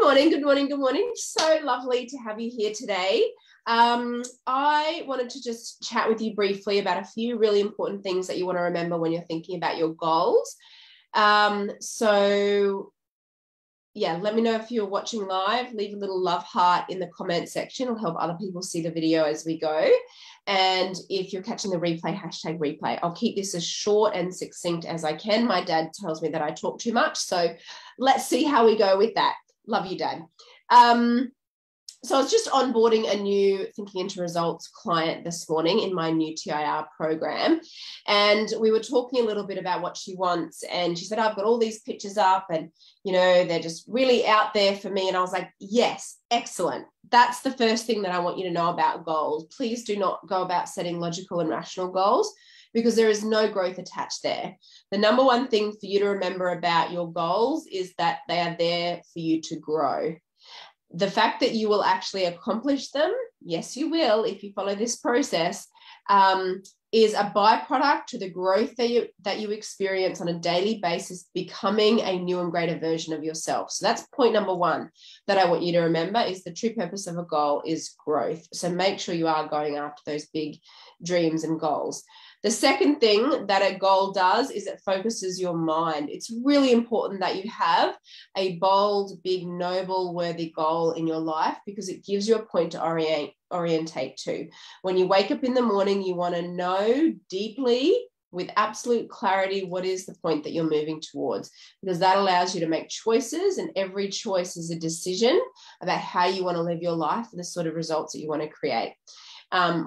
morning, good morning, good morning. So lovely to have you here today. I wanted to just chat with you briefly about a few really important things that you want to remember when you're thinking about your goals. Let me know if you're watching live. Leave a little love heart in the comment section. It'll help other people see the video as we go. And if you're catching the replay, hashtag replay. I'll keep this as short and succinct as I can. My dad tells me that I talk too much, so let's see how we go with that. Love you, Dad. So I was just onboarding a new Thinking Into Results client this morning in my new TIR program. And we were talking a little bit about what she wants. And she said, I've got all these pictures up and, you know, they're just really out there for me. And I was like, yes, excellent. That's the first thing that I want you to know about goals. Please do not go about setting logical and rational goals, because there is no growth attached there. The number one thing for you to remember about your goals is that they are there for you to grow. The fact that you will actually accomplish them, yes, you will, if you follow this process, is a byproduct to the growth that you experience on a daily basis, becoming a new and greater version of yourself. So that's point number one that I want you to remember, is the true purpose of a goal is growth. So make sure you are going after those big dreams and goals. The second thing that a goal does is it focuses your mind. It's really important that you have a bold, big, noble, worthy goal in your life, because it gives you a point to orientate to. When you wake up in the morning, you want to know deeply, with absolute clarity, what is the point that you're moving towards, because that allows you to make choices, and every choice is a decision about how you want to live your life and the sort of results that you want to create.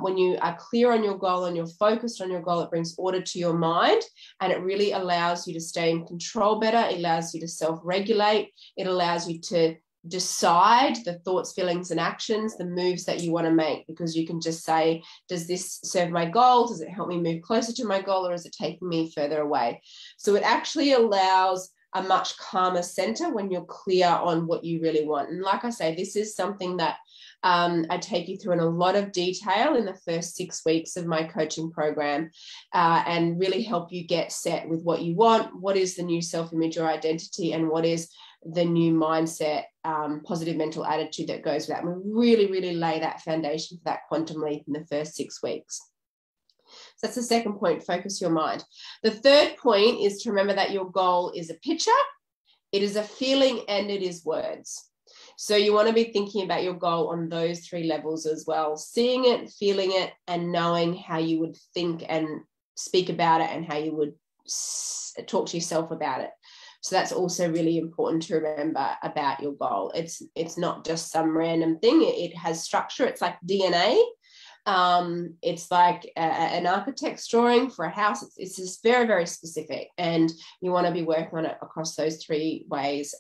When you are clear on your goal and you're focused on your goal, it brings order to your mind, and it really allows you to stay in control better. It allows you to self-regulate. It allows you to decide the thoughts, feelings, and actions, the moves that you want to make, because you can just say, does this serve my goal? Does it help me move closer to my goal, or is it taking me further away? So it actually allows a much calmer center when you're clear on what you really want. And like I say, this is something that I take you through in a lot of detail in the first 6 weeks of my coaching program, and really help you get set with what you want, what is the new self-image or identity, and what is the new mindset, positive mental attitude that goes with that. And we really, really lay that foundation for that quantum leap in the first 6 weeks. So that's the second point, focus your mind. The third point is to remember that your goal is a picture, it is a feeling, and it is words. So you want to be thinking about your goal on those three levels as well, seeing it, feeling it, and knowing how you would think and speak about it, and how you would talk to yourself about it. So that's also really important to remember about your goal. It's not just some random thing. It has structure. It's like DNA. It's like an architect's drawing for a house. It's just very, very specific, and you want to be working on it across those three ways: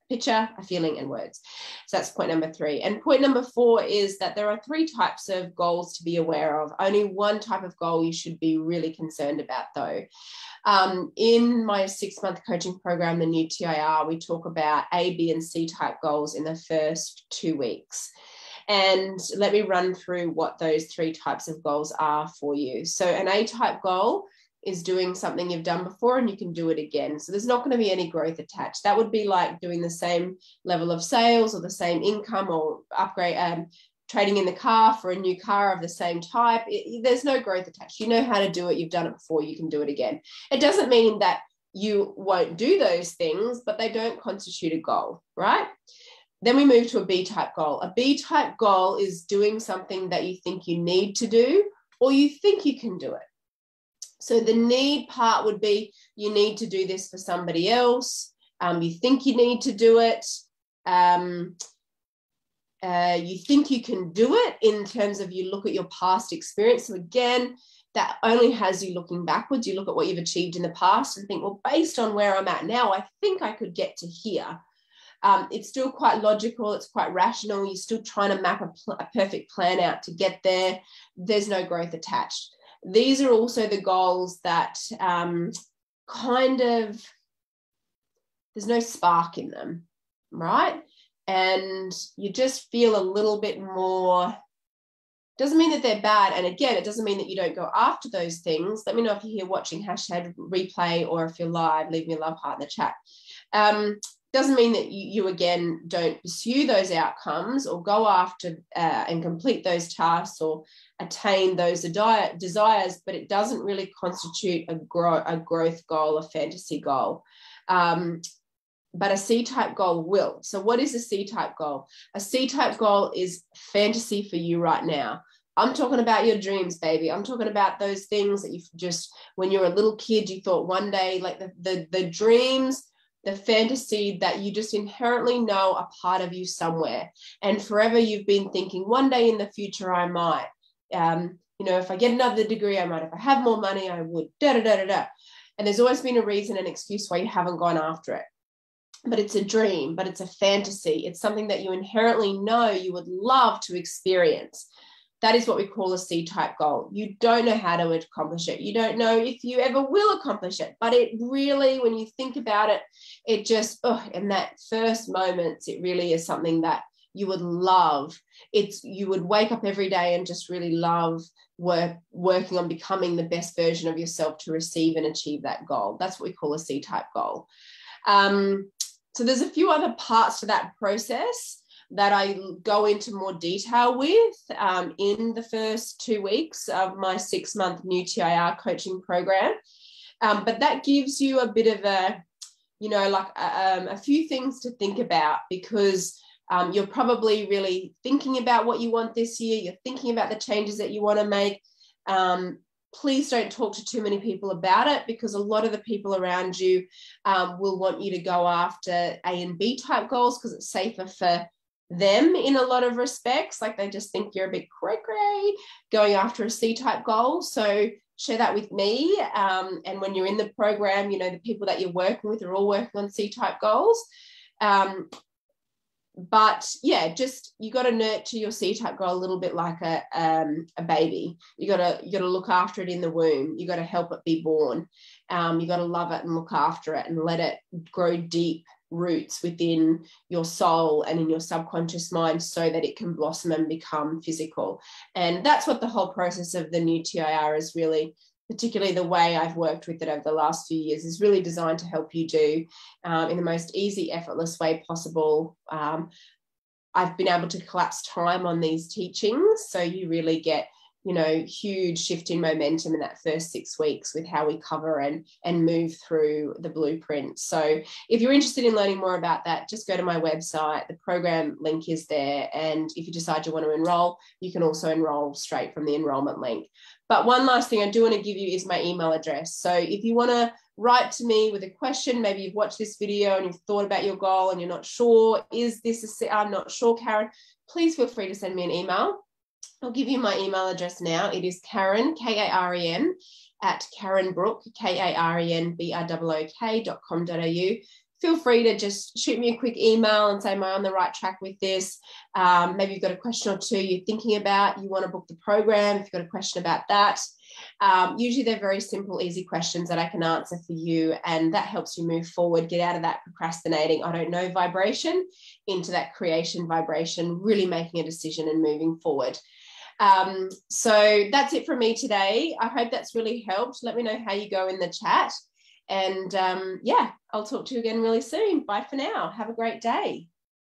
picture, a feeling, and words. So that's point number 3. And point number 4 is that there are 3 types of goals to be aware of. Only one type of goal you should be really concerned about, though. In my 6-month coaching program, the new TIR, we talk about A, B, and C type goals in the first 2 weeks. And let me run through what those 3 types of goals are for you. So an A type goal is doing something you've done before and you can do it again. So there's not going to be any growth attached. That would be like doing the same level of sales or the same income, or upgrade, trading in the car for a new car of the same type. There's no growth attached. You know how to do it. You've done it before. You can do it again. It doesn't mean that you won't do those things, but they don't constitute a goal, right? Then we move to a B type goal. A B type goal is doing something that you think you need to do, or you think you can do it. So the need part would be, you need to do this for somebody else. You think you need to do it. You think you can do it in terms of, you look at your past experience. So again, that only has you looking backwards. You look at what you've achieved in the past and think, well, based on where I'm at now, I think I could get to here. It's still quite logical. It's quite rational. You're still trying to map a perfect plan out to get there. There's no growth attached. These are also the goals that kind of, there's no spark in them, right? And you just feel a little bit more, doesn't mean that they're bad. And again, it doesn't mean that you don't go after those things. Let me know if you're here watching, hashtag replay, or if you're live, leave me a love heart in the chat. Doesn't mean that you again don't pursue those outcomes or go after and complete those tasks or attain those desires, but it doesn't really constitute a growth goal, a fantasy goal. But a C-type goal will. So what is a C-type goal? A C-type goal is fantasy for you right now. I'm talking about your dreams, baby. I'm talking about those things that you just, when you were a little kid, you thought one day, like the dreams, the fantasy that you just inherently know are part of you somewhere. And forever you've been thinking, one day in the future, I might. If I get another degree, I might. If I have more money, I would. And there's always been a reason, an excuse why you haven't gone after it. But it's a dream, but it's a fantasy. It's something that you inherently know you would love to experience. That is what we call a C-type goal. You don't know how to accomplish it. You don't know if you ever will accomplish it. But it really, when you think about it, it just, in that first moments, it really is something that you would love. You would wake up every day and just really love working on becoming the best version of yourself to receive and achieve that goal. That's what we call a C-type goal. So there's a few other parts to that process that I go into more detail with in the first 2 weeks of my 6-month new TIR coaching program. But that gives you a bit of a few things to think about, because you're probably really thinking about what you want this year. You're thinking about the changes that you want to make. Please don't talk to too many people about it, because a lot of the people around you will want you to go after A and B type goals because it's safer for them in a lot of respects. Like, they just think you're a bit cray going after a C-type goal. So share that with me. And when you're in the program, the people that you're working with are all working on C-type goals. But yeah, just, you got to nurture your C-type goal a little bit like a baby. You got to look after it in the womb. You got to help it be born. You got to love it and look after it and let it grow deep roots within your soul and in your subconscious mind so that it can blossom and become physical. And that's what the whole process of the new TIR is really, particularly the way I've worked with it over the last few years, is really designed to help you do in the most easy, effortless way possible. I've been able to collapse time on these teachings, so you really get huge shift in momentum in that first 6 weeks with how we cover and move through the blueprint. So if you're interested in learning more about that, just go to my website. The program link is there. And if you decide you want to enroll, you can also enroll straight from the enrollment link. But one last thing I do want to give you is my email address. So if you want to write to me with a question, maybe you've watched this video and you've thought about your goal and you're not sure, I'm not sure, Karen, please feel free to send me an email. I'll give you my email address now. It is Karen, Karen, at Brook, KarenBrook.com.au. Feel free to just shoot me a quick email and say, am I on the right track with this? Maybe you've got a question or two you're thinking about, you want to book the program, if you've got a question about that. Usually they're very simple, easy questions that I can answer for you, and that helps you move forward, get out of that procrastinating, I don't know, vibration into that creation vibration, really making a decision and moving forward. So that's it from me today. I hope that's really helped. Let me know how you go in the chat. And yeah, I'll talk to you again really soon. Bye for now. Have a great day.